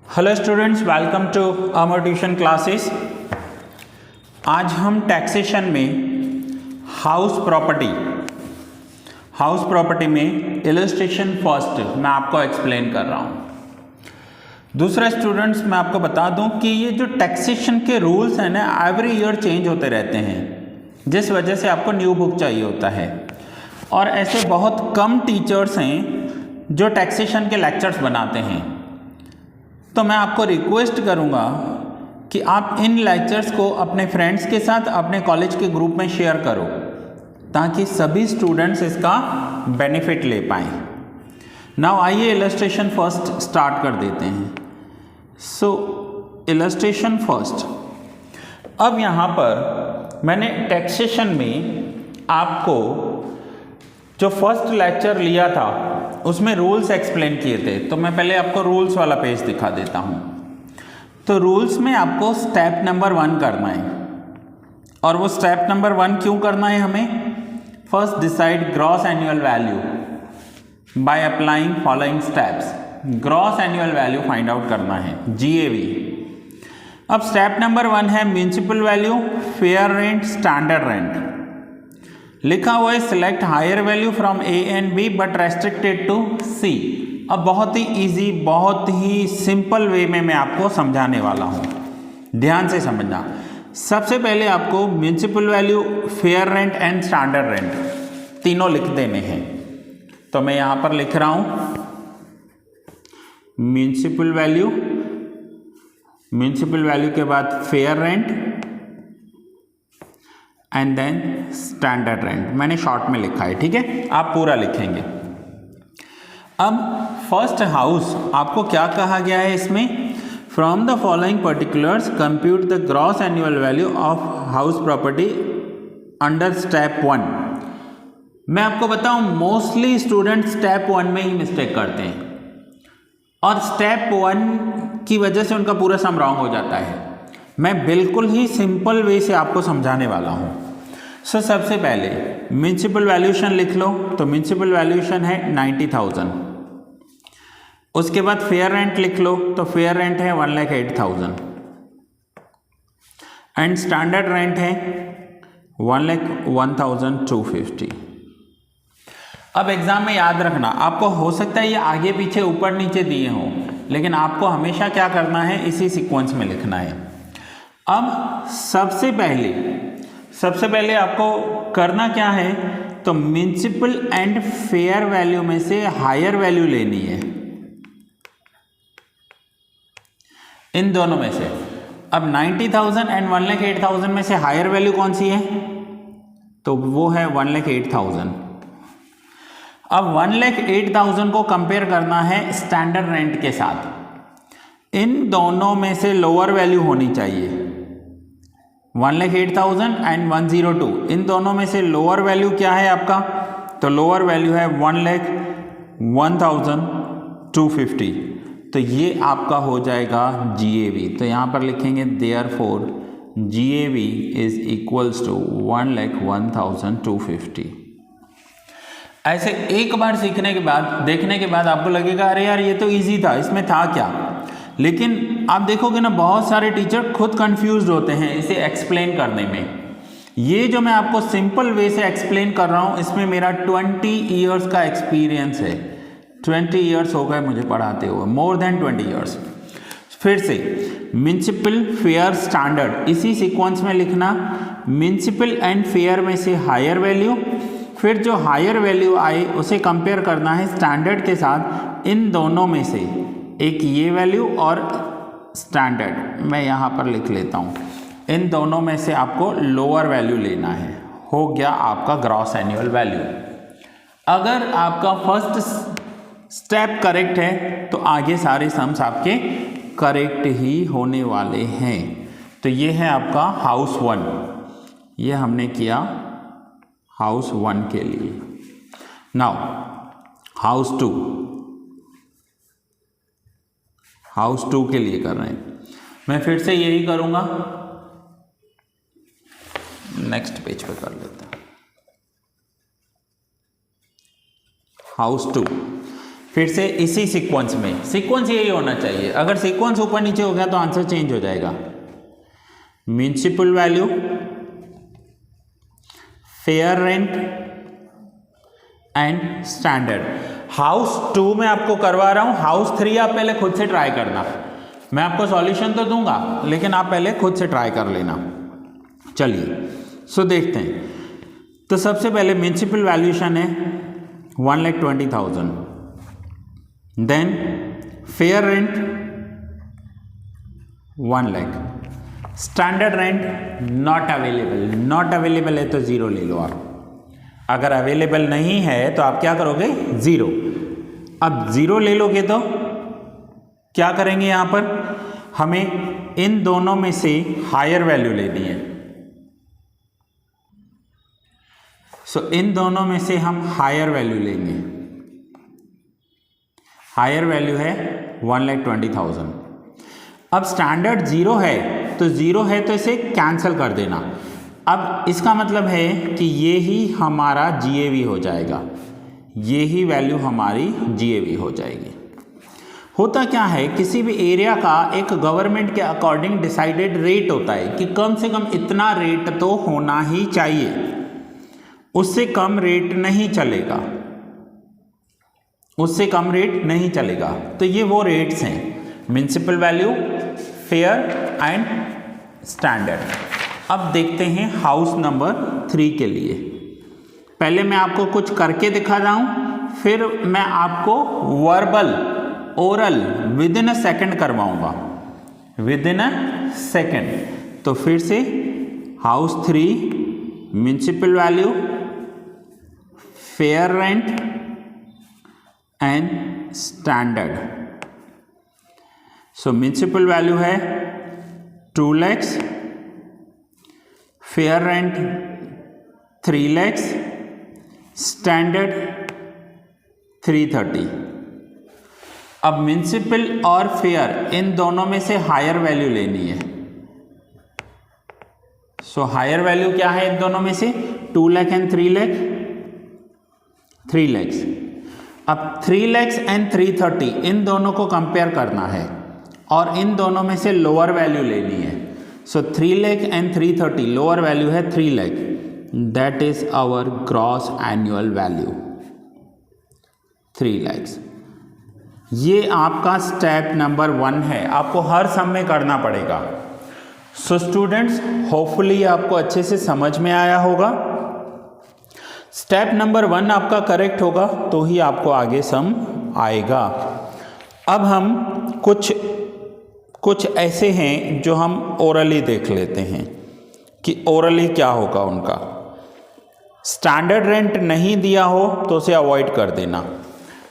Hello students, welcome to our tuition classes. आज हम taxation में हाउस प्रॉपर्टी में इलस्ट्रेशन फर्स्ट मैं आपको एक्सप्लेन कर रहा हूँ। दूसरा स्टूडेंट्स, मैं आपको बता दूं कि ये जो टैक्सेशन के रूल्स हैं ना, एवरी ईयर चेंज होते रहते हैं, जिस वजह से आपको न्यू बुक चाहिए होता है। और ऐसे बहुत कम टीचर्स हैं जो टैक्सेशन के लेक्चर्स बनाते हैं। तो मैं आपको रिक्वेस्ट करूंगा कि आप इन लेक्चर्स को अपने फ्रेंड्स के साथ अपने कॉलेज के ग्रुप में शेयर करो, ताकि सभी स्टूडेंट्स इसका बेनिफिट ले पाएँ। नाउ आइए इलस्ट्रेशन फर्स्ट स्टार्ट कर देते हैं। सो इलस्ट्रेशन फर्स्ट। अब यहाँ पर मैंने टैक्सेशन में आपको जो फर्स्ट लेक्चर लिया था उसमें रूल्स एक्सप्लेन किए थे, तो मैं पहले आपको रूल्स वाला पेज दिखा देता हूँ। तो रूल्स में आपको स्टेप नंबर 1 करना है, और वो स्टेप नंबर 1 क्यों करना है हमें? First decide gross annual value by applying following steps. Gross annual value find out करना है, GAV। अब स्टेप नंबर 1 है municipal value, fair rent, standard rent. लिखा हुआ है select higher value from A and B but restricted to C। अब बहुत ही easy, बहुत ही सिंपल वे में मैं आपको समझाने वाला हूँ, ध्यान से समझना। सबसे पहले आपको municipal value, fair rent and standard rent तीनों लिख देने हैं। तो मैं यहाँ पर लिख रहा हूँ म्युनिसिपल वैल्यू के बाद fair rent and then standard rent. मैंने शॉर्ट में लिखा है, ठीक है, आप पूरा लिखेंगे। अब फर्स्ट हाउस आपको क्या कहा गया है इसमें? From the following particulars compute the gross annual value of house property under step 1। मैं आपको बताऊं, मोस्टली स्टूडेंट स्टेप 1 में ही मिस्टेक करते हैं, और स्टेप 1 की वजह से उनका पूरा सम रॉन्ग हो जाता है। मैं बिल्कुल ही सिंपल वे से आपको समझाने वाला हूँ। सो सबसे पहले म्युनिसिपल वैल्यूएशन लिख लो। तो म्युनिसिपल वैल्यूएशन है 90,000। उसके बाद फेयर रेंट लिख लो, तो फेयर रेंट है 1,08,000 एंड स्टैंडर्ड रेंट है 1,01,250। अब एग्जाम में याद रखना, आपको हो सकता है ये आगे पीछे ऊपर नीचे दिए हों, लेकिन आपको हमेशा क्या करना है, इसी सीक्वेंस में लिखना है। अब सबसे पहले आपको करना क्या है, तो म्युनिसिपल एंड फेयर वैल्यू में से हायर वैल्यू लेनी है, इन दोनों में से। अब 90,000 एंड 1,08,000 में से हायर वैल्यू कौन सी है? तो वो है 1,08,000। अब 1,08,000 को कंपेयर करना है स्टैंडर्ड रेंट के साथ। इन दोनों में से लोअर वैल्यू होनी चाहिए। 1,08,000 एंड 102, इन दोनों में से लोअर वैल्यू क्या है आपका? तो लोअर वैल्यू है 1,01,250। तो ये आपका हो जाएगा GAV। तो यहाँ पर लिखेंगे therefore GAV is equals to 1,01,250। ऐसे एक बार सीखने के बाद, देखने के बाद आपको लगेगा अरे यार ये तो इजी था, इसमें था क्या? लेकिन आप देखोगे ना, बहुत सारे टीचर खुद कंफ्यूज होते हैं इसे एक्सप्लेन करने में। ये जो मैं आपको सिंपल वे से एक्सप्लेन कर रहा हूँ, इसमें मेरा 20 ईयर्स का एक्सपीरियंस है। 20 ईयर्स हो गए मुझे पढ़ाते हुए, मोर देन 20 ईयर्स। फिर से म्युनिसिपल, फेयर, स्टैंडर्ड, इसी सीक्वेंस में लिखना। म्युनिसिपल एंड फेयर में से हायर वैल्यू, फिर जो हायर वैल्यू आए उसे कंपेयर करना है स्टैंडर्ड के साथ। इन दोनों में से एक ये वैल्यू और स्टैंडर्ड मैं यहाँ पर लिख लेता हूँ। इन दोनों में से आपको लोअर वैल्यू लेना है। हो गया आपका ग्रॉस एनुअल वैल्यू। अगर आपका फर्स्ट स्टेप करेक्ट है तो आगे सारे सम्स आपके करेक्ट ही होने वाले हैं। तो ये है आपका हाउस 1, ये हमने किया हाउस 1 के लिए। नाउ हाउस 2 के लिए कर रहे हैं। मैं फिर से यही करूंगा, नेक्स्ट पेज पे कर लेता हूं। हाउस 2 फिर से इसी सीक्वेंस में, सीक्वेंस यही होना चाहिए, अगर सीक्वेंस ऊपर नीचे हो गया तो आंसर चेंज हो जाएगा। Municipal value, fair rent and standard. House 2 में आपको करवा रहा हूं, हाउस 3 आप पहले खुद से ट्राई करना, मैं आपको सॉल्यूशन तो दूंगा लेकिन आप पहले खुद से ट्राई कर लेना। चलिए सो देखते हैं। तो सबसे पहले म्युनिसिपल वैल्यूएशन है 1,20,000, then fair rent 1 lakh, standard rent not available, not available है तो 0 ले लो आप, अगर अवेलेबल नहीं है तो आप क्या करोगे 0। अब 0 ले लोगे तो क्या करेंगे, यहां पर हमें इन दोनों में से हायर वैल्यू लेनी है। सो इन दोनों में से हम हायर वैल्यू लेंगे, हायर वैल्यू है 1,20,000। अब स्टैंडर्ड 0 है तो 0 है तो इसे कैंसिल कर देना। अब इसका मतलब है कि ये ही हमारा जीएवी हो जाएगा, ये ही वैल्यू हमारी जीएवी हो जाएगी। होता क्या है, किसी भी एरिया का एक गवर्नमेंट के अकॉर्डिंग डिसाइडेड रेट होता है कि कम से कम इतना रेट तो होना ही चाहिए, उससे कम रेट नहीं चलेगा, उससे कम रेट नहीं चलेगा। तो ये वो रेट्स हैं, municipal value, fair and standard. अब देखते हैं हाउस नंबर 3 के लिए। पहले मैं आपको कुछ करके दिखा रहा हूं, फिर मैं आपको verbal oral with in a second करवाऊंगा, विद इन अ सेकेंड। तो फिर से house 3, municipal value, fair rent and standard. So municipal value है 2 lakhs, fair rent 3 lakhs, standard 330। अब म्युनिसिपल और फेयर इन दोनों में से हायर वैल्यू लेनी है। सो हायर वैल्यू क्या है इन दोनों में से, 2 लाख एंड 3 लाख, 3 lakhs। अब 3 lakhs एंड 330 इन दोनों को कंपेयर करना है और इन दोनों में से लोअर वैल्यू लेनी है। So 3 lakh and 330, lower value है 3 lakh, that is our gross annual value 3 lakhs। ये आपका स्टेप नंबर 1 है, आपको हर सम में करना पड़ेगा। सो स्टूडेंट्स, होपफुली आपको अच्छे से समझ में आया होगा। स्टेप नंबर 1 आपका करेक्ट होगा तो ही आपको आगे सम आएगा। अब हम कुछ ऐसे हैं जो हम ओरली देख लेते हैं कि ओरली क्या होगा उनका। स्टैंडर्ड रेंट नहीं दिया हो तो उसे अवॉइड कर देना।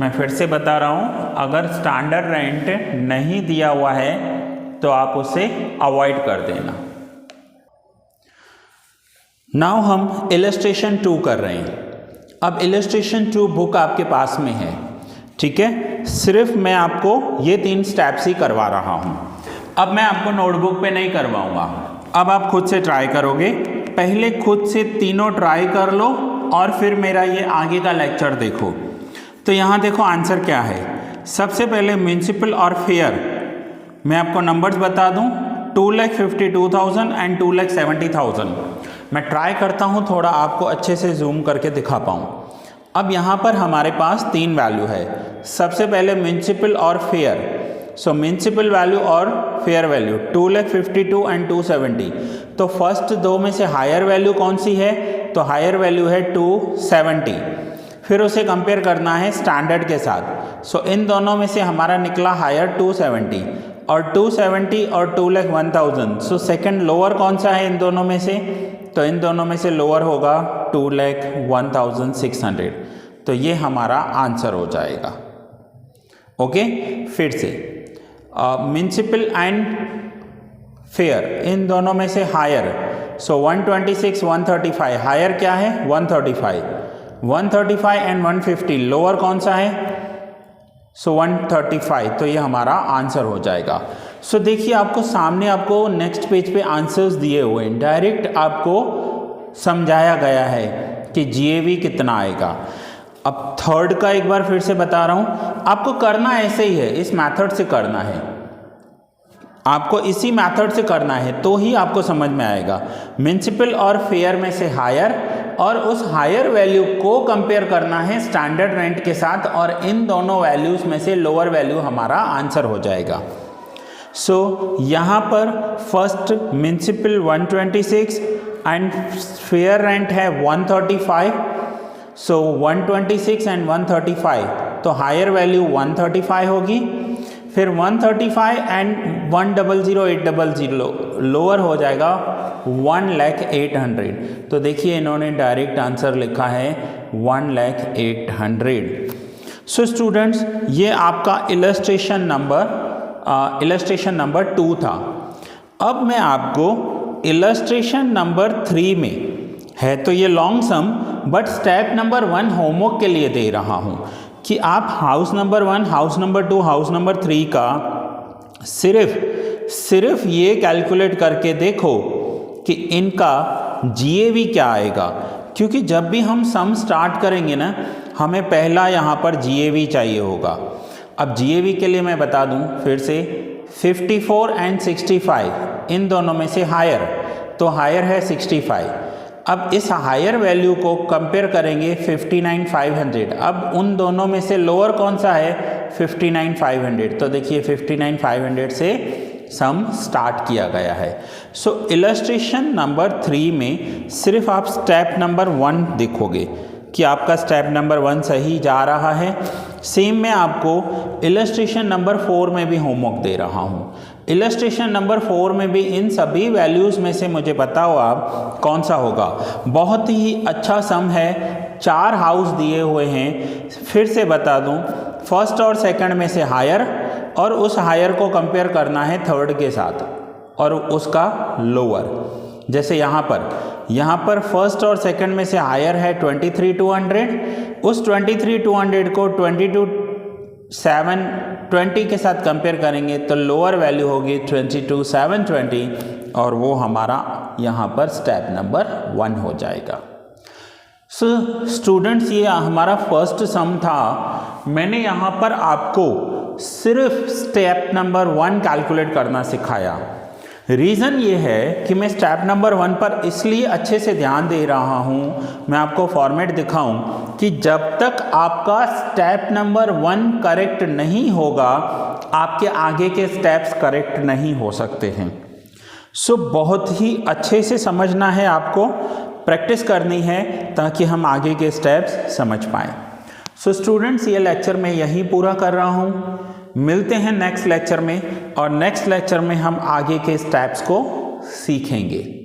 मैं फिर से बता रहा हूं, अगर स्टैंडर्ड रेंट नहीं दिया हुआ है तो आप उसे अवॉइड कर देना। नाउ हम इलस्ट्रेशन 2 कर रहे हैं। अब इलस्ट्रेशन 2 बुक आपके पास में है, ठीक है। सिर्फ मैं आपको ये 3 स्टेप्स ही करवा रहा हूं। अब मैं आपको नोटबुक पे नहीं करवाऊंगा, अब आप खुद से ट्राई करोगे। पहले खुद से तीनों ट्राई कर लो और फिर मेरा ये आगे का लेक्चर देखो। तो यहाँ देखो आंसर क्या है। सबसे पहले म्युनिसिपल और फेयर, मैं आपको नंबर्स बता दूं, 2,52,000 एंड 2,70,000। मैं ट्राई करता हूं थोड़ा आपको अच्छे से जूम करके दिखा पाऊं। अब यहाँ पर हमारे पास 3 वैल्यू है। सबसे पहले म्युनिसिपल और फेयर। सो म्युनिसिपल वैल्यू और फेयर वैल्यू 2,52,000 एंड 270। तो फर्स्ट 2 में से हायर वैल्यू कौन सी है, तो हायर वैल्यू है 270। फिर उसे कंपेयर करना है स्टैंडर्ड के साथ। सो इन दोनों में से हमारा निकला हायर 270 और 270 और 2,01,000। सो सेकंड लोअर कौन सा है इन दोनों में से, तो इन दोनों में से लोअर होगा 2,01,600। तो ये हमारा आंसर हो जाएगा। ओके, फिर से म्युनिसिपल एंड फेयर इन दोनों में से हायर। सो 126, 135, हायर क्या है 135, 135 एंड 150, लोअर कौन सा है, सो 135। तो ये हमारा आंसर हो जाएगा। सो देखिए आपको सामने आपको नेक्स्ट पेज पे आंसर्स दिए हुए हैं, डायरेक्ट आपको समझाया गया है कि जीएवी कितना आएगा। अब थर्ड का एक बार फिर से बता रहा हूँ, आपको करना ऐसे ही है, इस मेथड से करना है, आपको इसी मेथड से करना है तो ही आपको समझ में आएगा। म्युनिसिपल और फेयर में से हायर, और उस हायर वैल्यू को कंपेयर करना है स्टैंडर्ड रेंट के साथ, और इन दोनों वैल्यूज़ में से लोअर वैल्यू हमारा आंसर हो जाएगा। सो यहाँ पर first municipal 126 and fair rent है 135, सो 126 एंड 135, तो हायर वैल्यू 135 होगी। फिर 135 एंड 100,800 लोअर हो जाएगा 1,08,000। तो देखिए इन्होंने डायरेक्ट आंसर लिखा है 1,08,000। सो स्टूडेंट्स, ये आपका इलस्ट्रेशन नंबर 2 था। अब मैं आपको इलस्ट्रेशन नंबर 3 में है, तो ये long sum, but step number 1 homework के लिए दे रहा हूँ कि आप house number 1, house number 2, house number 3 का सिर्फ ये कैलकुलेट करके देखो कि इनका जीएवी क्या आएगा, क्योंकि जब भी हम सम स्टार्ट करेंगे ना, हमें पहला यहाँ पर जीएवी चाहिए होगा। अब जीएवी के लिए मैं बता दूँ फिर से, 54 एंड 65 इन दोनों में से हायर, तो हायर है 65। अब इस हायर वैल्यू को कंपेयर करेंगे 59,500। अब उन दोनों में से लोअर कौन सा है? 59,500। तो देखिए 59,500 से सम स्टार्ट किया गया है। सो इलस्ट्रेशन नंबर 3 में सिर्फ आप स्टेप नंबर 1 देखोगे कि आपका स्टेप नंबर 1 सही जा रहा है। सेम मैं आपको इलस्ट्रेशन नंबर 4 में भी होमवर्क दे रहा हूँ। इलस्ट्रेशन नंबर 4 में भी इन सभी वैल्यूज़ में से मुझे बताओ आप कौन सा होगा। बहुत ही अच्छा सम है, 4 हाउस दिए हुए हैं। फिर से बता दूं, फर्स्ट और सेकंड में से हायर, और उस हायर को कंपेयर करना है थर्ड के साथ, और उसका लोअर। जैसे यहाँ पर फर्स्ट और सेकंड में से हायर है 23,200, उस 23,200 को 22,720 के साथ कंपेयर करेंगे तो लोअर वैल्यू होगी 22,720, और वो हमारा यहाँ पर स्टेप नंबर 1 हो जाएगा। सो स्टूडेंट्स, ये हमारा फर्स्ट सम था। मैंने यहाँ पर आपको सिर्फ स्टेप नंबर 1 कैलकुलेट करना सिखाया। रीज़न ये है कि मैं स्टेप नंबर 1 पर इसलिए अच्छे से ध्यान दे रहा हूँ, मैं आपको फॉर्मेट दिखाऊं कि जब तक आपका स्टेप नंबर 1 करेक्ट नहीं होगा, आपके आगे के स्टेप्स करेक्ट नहीं हो सकते हैं। सो बहुत ही अच्छे से समझना है, आपको प्रैक्टिस करनी है ताकि हम आगे के स्टेप्स समझ पाएँ। सो स्टूडेंट्स, ये लेक्चर मैं यहीं पूरा कर रहा हूँ। मिलते हैं नेक्स्ट लेक्चर में, और नेक्स्ट लेक्चर में हम आगे के स्टेप्स को सीखेंगे।